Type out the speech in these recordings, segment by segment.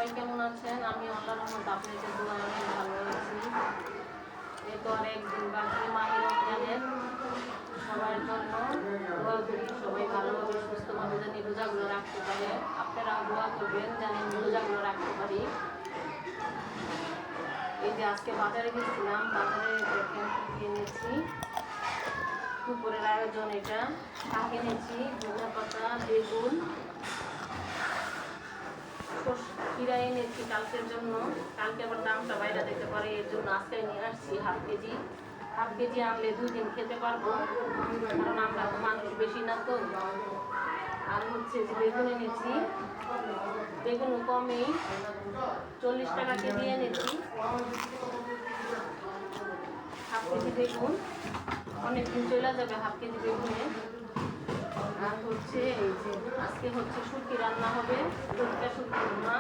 সবাই কেমন আছেন? আমি আল্লাহর রহমতে আপনাদের দোয়ায় অনেক ভালো আছি। এই তো আর একদিন বাকি মাহে রমজানের। সবার জন্য দোয়া করি, সবাই ভালোভাবে সুস্থভাবে জানি রোজাগুলো রাখতে পারে। আপনারাও দোয়া করবেন জানি রোজাগুলো রাখতে পারি। এই যে আজকে বাজারে গেছিলাম, বাজারে দেখেন কি এনেছি। দুপুরের আয়োজন এটা। শাক এনেছি, ধনিয়া পাতা, বেগুন, খিরা এনেছি কালকের জন্য। কালকে আবার দামটা বাইরে দিতে পারে, এর জন্য আজকে নিয়ে আসছি হাফ কেজি আনলে 2 দিন খেতে পারবো, কারণ আমরা তো মানুষ বেশি না তো। আর হচ্ছে যে বেগুন এনেছি, বেগুন কমেই 40 টাকা কেজি এনেছি। হাফ কেজি বেগুন অনেকদিন চলে যাবে হাফ কেজি বেগুনে। আর হচ্ছে এই যে আজকে হচ্ছে শুটকি রান্না হবে, দুধটা শুটকি ভুনা,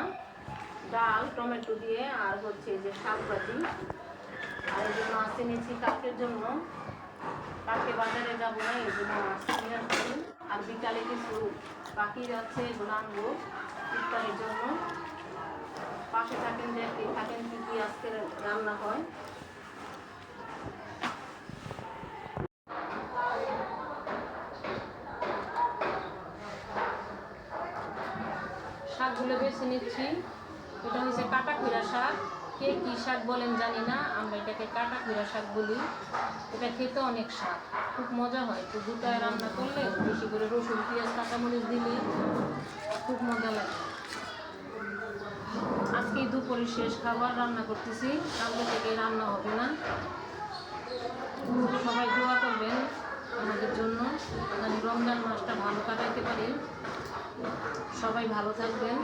ডাল টমেটো দিয়ে, আর হচ্ছে এই যে শাক ভাজি। আর এই জন্য মাছ এনেছি কালকের জন্য। কালকে বাজারে যাবো না, এই জন্য মাছ নিয়ে আসছি। আর বিকালে কিছু বাকি যাচ্ছে, এগুলো আনবো ইফতারের জন্য। পাশে থাকেন, দেখতে থাকেন কি কি আজকে রান্না হয়। শাকগুলো বেছে নিচ্ছি। এটা হচ্ছে কাটা খুঁড়া শাক। কে কী শাক বলেন জানি না, আমরা এটাকে কাটা খুঁড়া শাক বলি। এটা খেতে অনেক স্বাদ, খুব মজা হয়। তো দুটায় রান্না করলে বেশি করে রসুন পেঁয়াজ কাঁচামরিচ দিলে খুব মজা লাগে। আজকে দুপুরের শেষ খাবার রান্না করতেছি, কালকে থেকে রান্না হবে না। সবাই দোয়া করবেন আমাদের জন্য, মানে রমজান মাসটা ভালো কাটাইতে পারি। সবাই ভালো থাকবেন,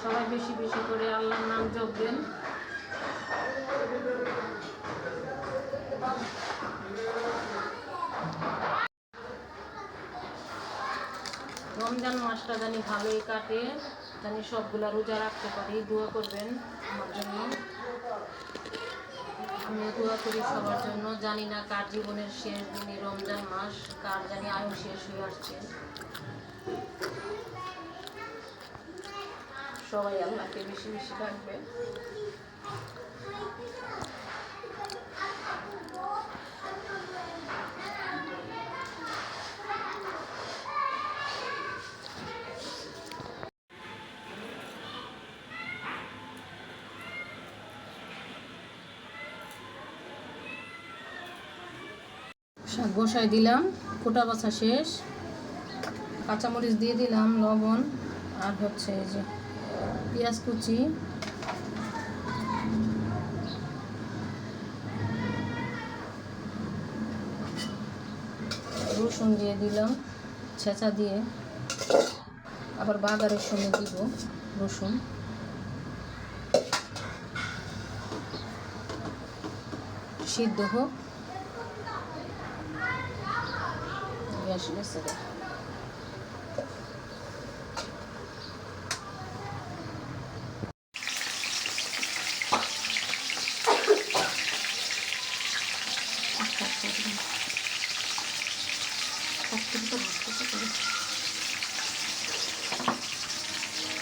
সবাই বেশি বেশি করে আল্লাহর নাম জপবেন। রমজান মাসটা জানি ভালোই কাটে, জানি সবগুলা রোজা রাখতে পারি। দোয়া করবেন আমার জন্য, আমিও দোয়া করি সবার জন্য। জানি না কার জীবনের শেষ দিনই রমজান মাস, কার জানি আয়ু শেষ হয়ে আসছে। সবাই আল্লাহকে বেশি বেশি রাখবে। শাক বসাই দিলাম, কোটা বাছা শেষ। কাঁচামরিচ দিয়ে দিলাম, লবণ, আর হচ্ছে এই যে পেঁয়াজ কুচি, রসুন দিয়ে দিলাম ছেঁচা দিয়ে। আবার বাগারের সময় দিব রসুন। সিদ্ধ হোক, গ্যাস গেছে।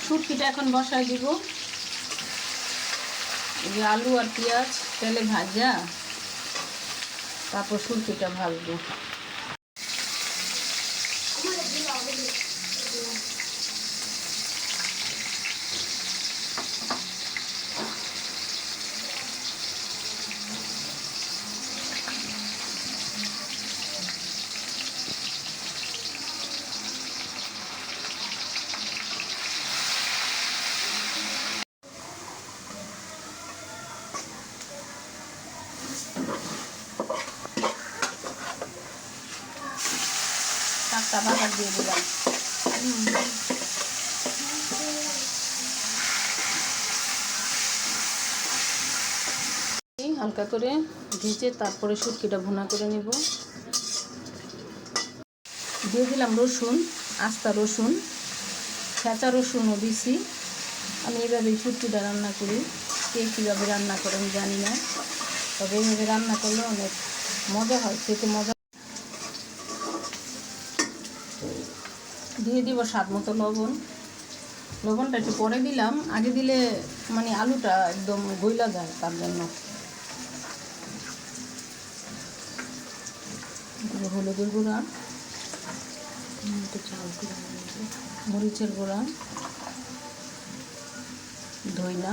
শুটকিটা এখন বসাই দিব। এই আলু আর পেঁয়াজ তেলে ভাজা, তারপর শুটকিটা ভাজবো। শাকটা বাগার দিয়ে দিলাম। হালকা করে ভেজে তারপরে শুটকিটা ভুনা করে নেব। দিয়ে দিলাম রসুন, আস্তা রসুন, ছেঁচা রসুনও দিছি। আমি এইভাবেই শুটকিটা রান্না করি, কে কীভাবে রান্না করেন জানি না, তবে এইভাবে রান্না করলে অনেক মজা হয়, খেতে মজা। দিয়ে দিব স্বাদ মতো লবণ। লবণটা একটু পরে দিলাম, আগে দিলে মানে আলুটা একদম গইলা যায়, তার জন্য। হলুদের গুঁড়া, মরিচের গুঁড়া, ধইনা,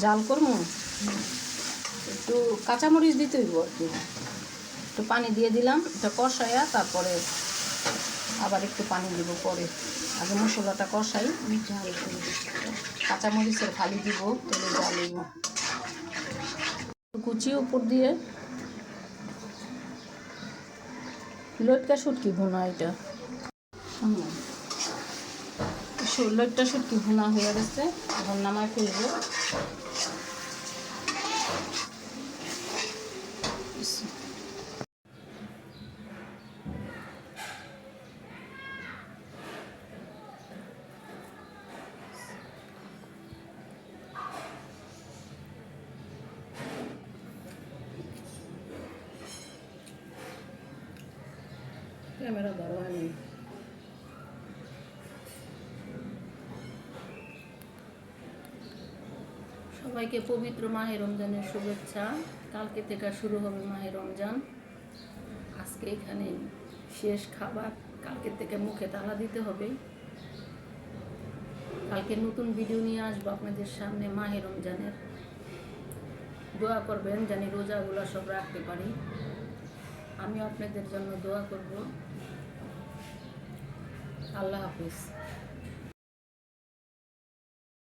জাল করবো একটু কাঁচামরিচ দিতে হইব আর কি। একটু পানি দিয়ে দিলাম, এটা কষাইয়া তারপরে আবার একটু পানি দিব পরে। আগে মশলাটা কষাই, কাঁচামরিচের ফালি দিব, তেলে জাল দিব, কুচি উপর দিয়ে। লটকা শুটকি ভুনা, এটা লটকা শুটকি ভুনা হয়ে গেছে, এখন নামায় ফেলবো। ক্যামেরা ধরো আমি। সবাইকে পবিত্র মাহে রমজানের শুভেচ্ছা। কালকে থেকে শুরু হবে মাহে রমজান। আজকে এখানে শেষ খাবার, কালকে থেকে মুখে তালা দিতে হবে। কালকে নতুন ভিডিও নিয়ে আসবো আপনাদের সামনে মাহে রমজানের। দোয়া করবেন জানি রোজাগুলো সব রাখতে পারি। আমিও আপনাদের জন্য দোয়া করব। আল্লাহ হাফিজ।